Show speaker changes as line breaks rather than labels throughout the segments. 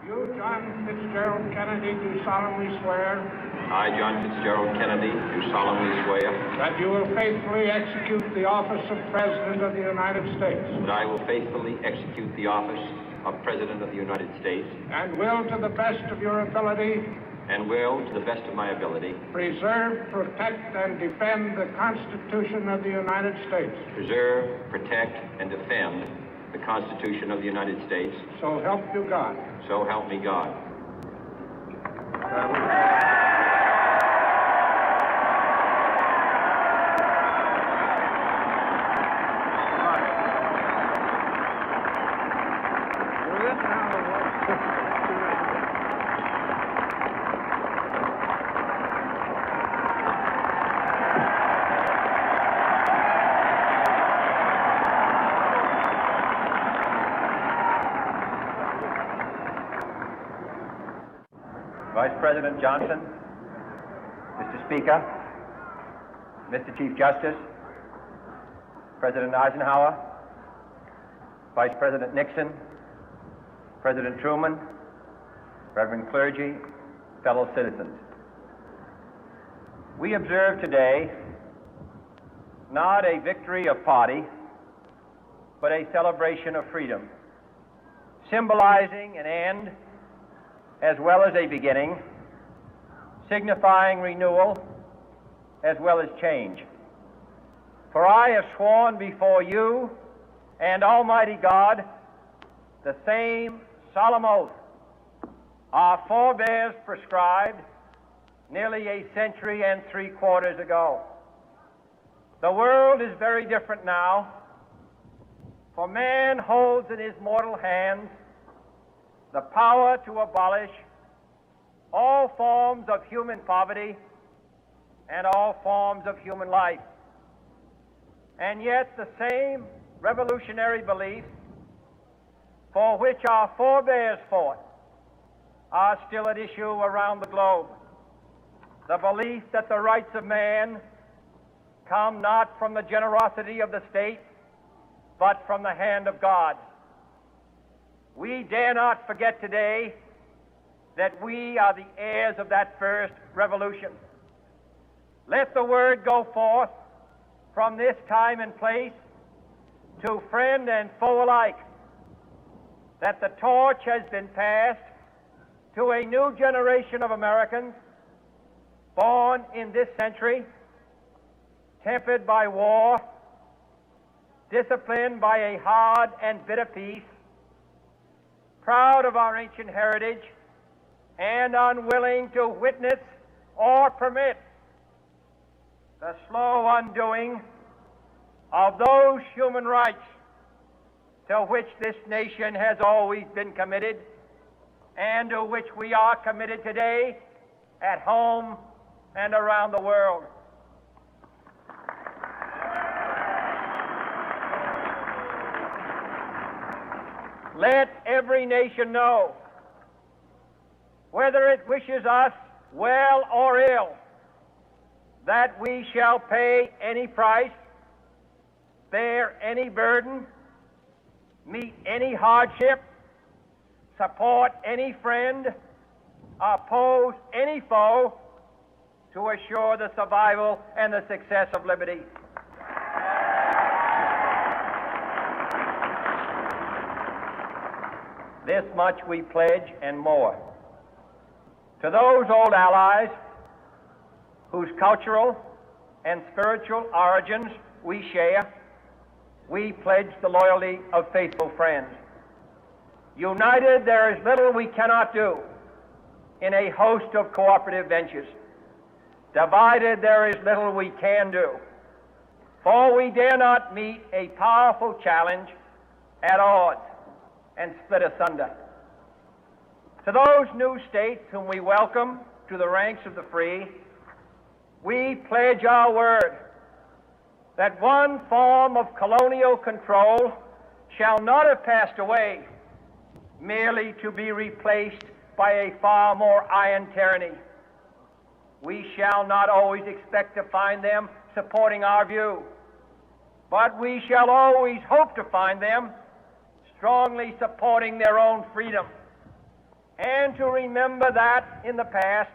You, John Fitzgerald Kennedy, do solemnly swear.
I, John Fitzgerald Kennedy, do solemnly swear.
That you will faithfully execute the office of President of the United States.
That I will faithfully execute the office of President of the United States.
And will, to the best of your ability.
And will, to the best of my ability.
Preserve, protect, and defend the Constitution of the United States.
Preserve, protect, and defend the Constitution of the United States.
So help you God.
So help me God.
Vice President Johnson, Mr. Speaker, Mr. Chief Justice, President Eisenhower, Vice President Nixon, President Truman, Reverend clergy, fellow citizens. We observe today not a victory of party, but a celebration of freedom, symbolizing an end as well as a beginning, signifying renewal as well as change. For I have sworn before you and Almighty God the same solemn oath our forebears prescribed nearly a century and 3/4 ago. The world is very different now, for man holds in his mortal hands the power to abolish all forms of human poverty and all forms of human life. And yet the same revolutionary beliefs for which our forebears fought are still at issue around the globe. The belief that the rights of man come not from the generosity of the state, but from the hand of God. We dare not forget today that we are the heirs of that first revolution. Let the word go forth from this time and place to friend and foe alike that the torch has been passed to a new generation of Americans born in this century, tempered by war, disciplined by a hard and bitter peace, proud of our ancient heritage, and unwilling to witness or permit the slow undoing of those human rights to which this nation has always been committed and to which we are committed today at home and around the world. Let every nation know, whether it wishes us well or ill, that we shall pay any price, bear any burden, meet any hardship, support any friend, oppose any foe to assure the survival and the success of liberty. This much we pledge and more. To those old allies whose cultural and spiritual origins we share, we pledge the loyalty of faithful friends. United, there is little we cannot do in a host of cooperative ventures. Divided, there is little we can do, for we dare not meet a powerful challenge at odds and split asunder. To those new states whom we welcome to the ranks of the free, we pledge our word that one form of colonial control shall not have passed away merely to be replaced by a far more iron tyranny. We shall not always expect to find them supporting our view, but we shall always hope to find them strongly supporting their own freedom, and to remember that in the past,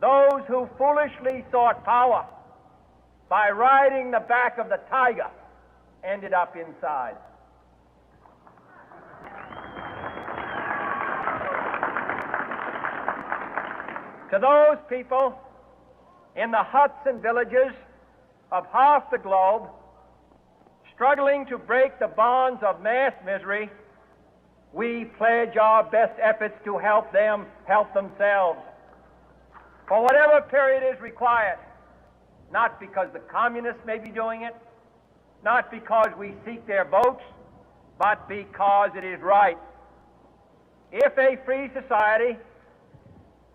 those who foolishly sought power by riding the back of the tiger ended up inside. To those people in the huts and villages of half the globe struggling to break the bonds of mass misery, we pledge our best efforts to help them help themselves for whatever period is required, not because the communists may be doing it, not because we seek their votes, but because it is right. If a free society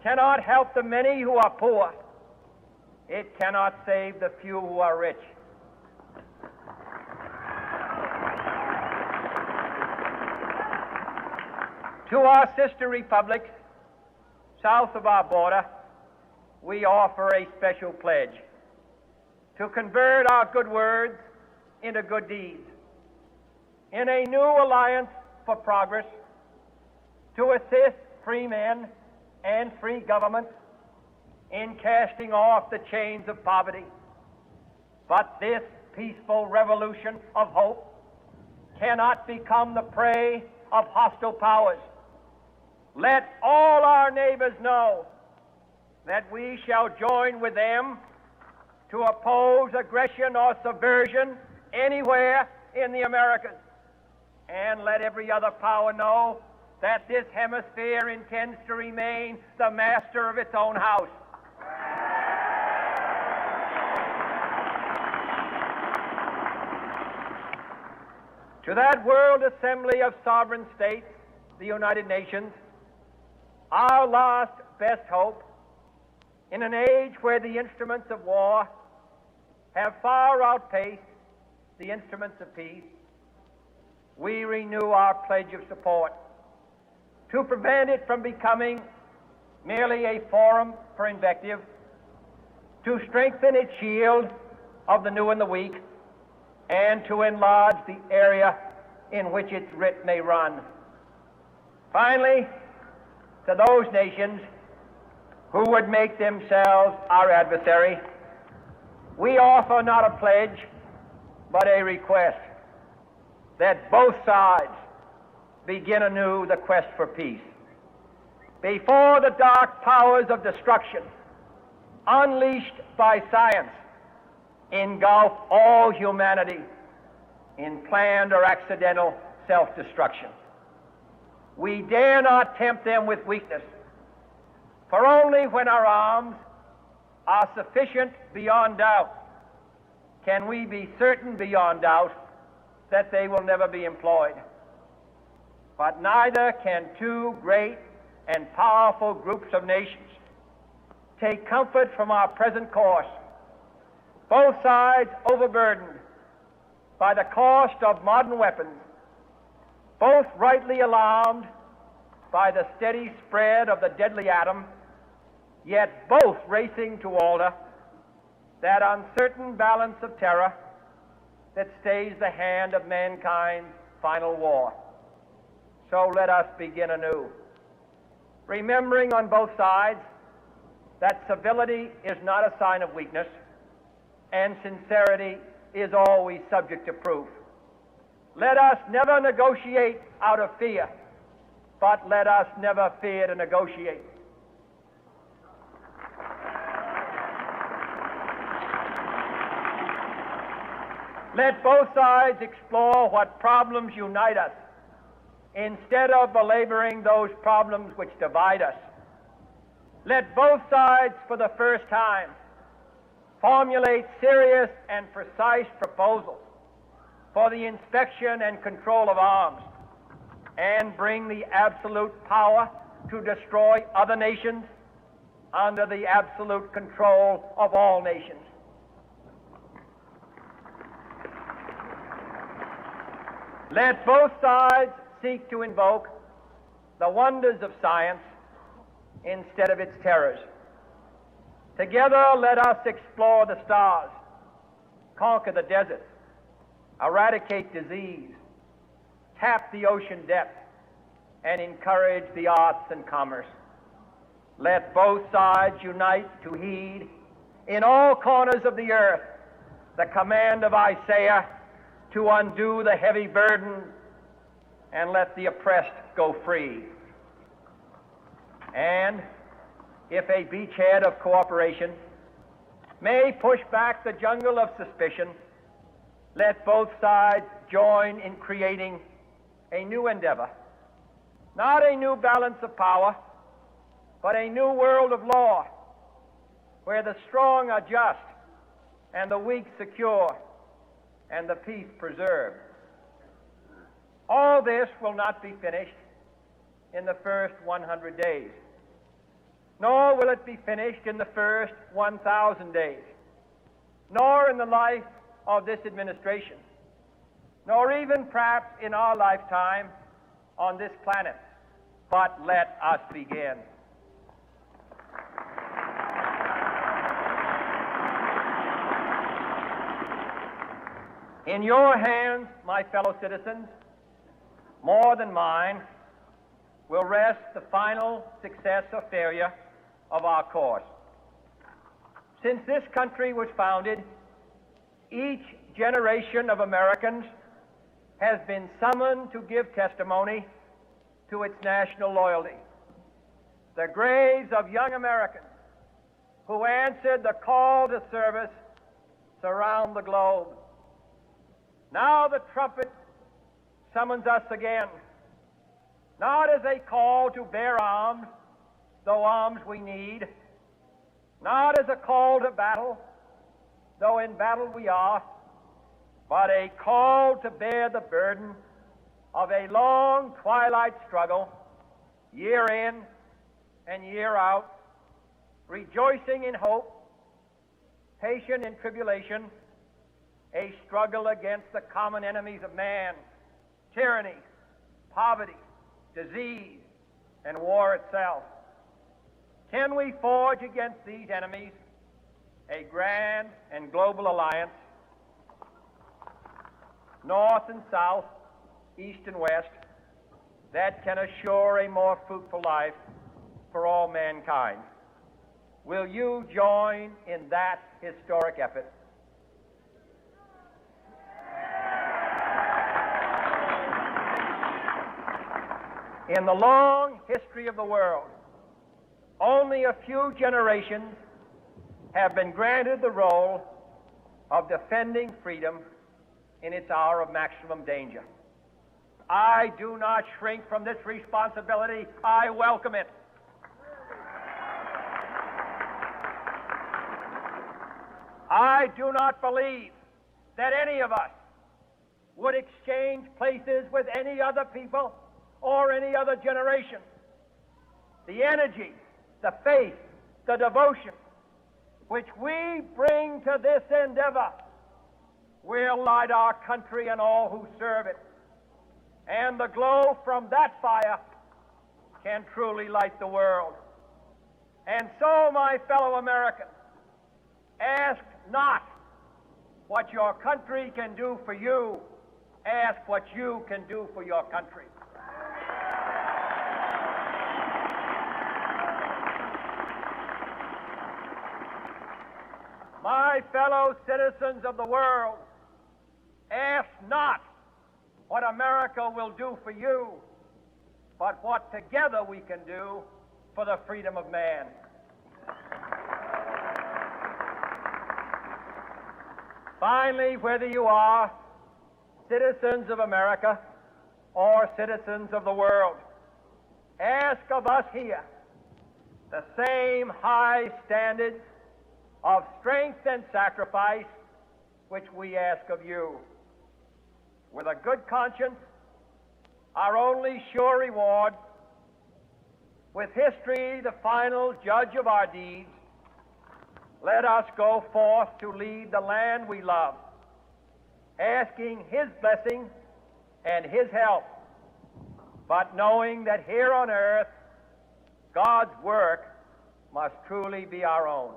cannot help the many who are poor, it cannot save the few who are rich. To our sister republics south of our border, we offer a special pledge to convert our good words into good deeds, in a new alliance for progress, to assist free men and free governments in casting off the chains of poverty. But this peaceful revolution of hope cannot become the prey of hostile powers. Let all our neighbors know that we shall join with them to oppose aggression or subversion anywhere in the Americas. And let every other power know that this hemisphere intends to remain the master of its own house. To that World Assembly of Sovereign States, the United Nations, our last best hope, in an age where the instruments of war have far outpaced the instruments of peace, we renew our pledge of support to prevent it from becoming merely a forum for invective, to strengthen its shield of the new and the weak, and to enlarge the area in which its writ may run. Finally, to those nations who would make themselves our adversary, we offer not a pledge, but a request that both sides begin anew the quest for peace. Before the dark powers of destruction, unleashed by science, engulf all humanity in planned or accidental self-destruction, we dare not tempt them with weakness, for only when our arms are sufficient beyond doubt can we be certain beyond doubt that they will never be employed. But neither can two great and powerful groups of nations take comfort from our present course, both sides overburdened by the cost of modern weapons, both rightly alarmed by the steady spread of the deadly atom, yet both racing to alter that uncertain balance of terror that stays the hand of mankind's final war. So let us begin anew, remembering on both sides that civility is not a sign of weakness, and sincerity is always subject to proof. Let us never negotiate out of fear, but let us never fear to negotiate. Let both sides explore what problems unite us, instead of belaboring those problems which divide us. Let both sides, for the first time, formulate serious and precise proposals for the inspection and control of arms, and bring the absolute power to destroy other nations under the absolute control of all nations. Let both sides seek to invoke the wonders of science instead of its terrors. Together, let us explore the stars, conquer the deserts, eradicate disease, tap the ocean depths, and encourage the arts and commerce. Let both sides unite to heed in all corners of the earth the command of Isaiah to undo the heavy burden and let the oppressed go free. And if a beachhead of cooperation may push back the jungle of suspicion, let both sides join in creating a new endeavor, not a new balance of power, but a new world of law, where the strong are just and the weak secure and the peace preserved. All this will not be finished in the first 100 days, nor will it be finished in the first 1,000 days, nor in the life of this administration, nor even perhaps in our lifetime on this planet. But let us begin. In your hands, my fellow citizens, more than mine, will rest the final success or failure of our course. Since this country was founded, each generation of Americans has been summoned to give testimony to its national loyalty. The graves of young Americans who answered the call to service surround the globe. Now the trumpet summons us again, not as a call to bear arms, though arms we need, not as a call to battle, though in battle we are, but a call to bear the burden of a long twilight struggle, year in and year out, rejoicing in hope, patient in tribulation, a struggle against the common enemies of man, tyranny, poverty, disease, and war itself. Can we forge against these enemies a grand and global alliance, north and south, east and west, that can assure a more fruitful life for all mankind? Will you join in that historic effort? In the long history of the world, only a few generations have been granted the role of defending freedom in its hour of maximum danger. I do not shrink from this responsibility. I welcome it. I do not believe that any of us would exchange places with any other people or any other generation. The energy, the faith, the devotion which we bring to this endeavor will light our country and all who serve it. And the glow from that fire can truly light the world. And so, my fellow Americans, ask not what your country can do for you. Ask what you can do for your country. My fellow citizens of the world, ask not what America will do for you, but what together we can do for the freedom of man. Finally, whether you are citizens of America or citizens of the world, ask of us here the same high standards of strength and sacrifice which we ask of you. With a good conscience, our only sure reward, with history the final judge of our deeds, let us go forth to lead the land we love, asking His blessing and His help, but knowing that here on earth, God's work must truly be our own.